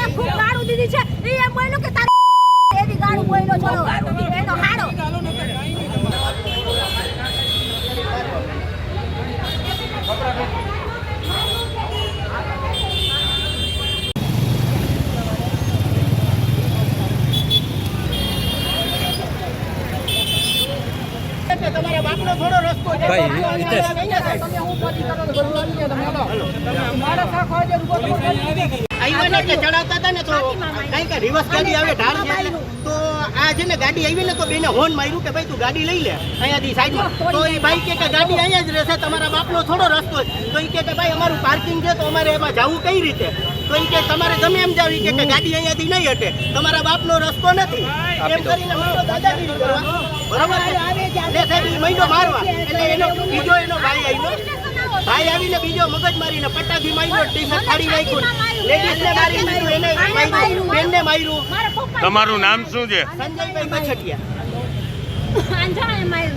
ખૂબ ગાળું દીધી છે એ એમ બોલ્યો કે તારી એની ગાળું બોલ્યો છો એનો હાડો તમારા બાપનો થોડો રસ્તો છે ભાઈ તમે હું પોતી કરો તો બધું આવી ગયા તમે હાલો મારા સાખો આજે આવ્યા ને કે ચડાવતા હતા ને તો કઈ કે રિવર્સ ગાડી આવે ઢાળ છે તો આ છે ને ગાડી આવી ને તો બેને હોર્ન માર્યું કે ભાઈ તું ગાડી લઈ લે અહીંયાથી સાઈડમાં તો એ ભાઈ કે ગાડી અહીંયા જ રહેશે તમારા બાપનો થોડો રસ્તો તો એ કે ભાઈ અમારું પાર્કિંગ છે તો અમારે એમાં જવું કઈ રીતે તો એ કે તમારે ગમે એમ જાવ કે ગાડી અહીંયાથી નહીં હટે તમારા બાપનો રસ્તો નથી એમ કરીને મારો દાદાગીરી કરવા બરાબર એટલે સાહેબ મહિનો મારવા એટલે એનો બીજો એનો ભાઈ આવ્યો ભાઈ આવીને બીજો મગજ મારીને પટાકી માર્યો ટી-શર્ટ ફાડી નાખ્યું લેડીઝને મારી દીધું એને માર્યું બેનને માર્યું તમારું નામ શું છે? સંજયભાઈ બછટિયા અંજાણે માર્યું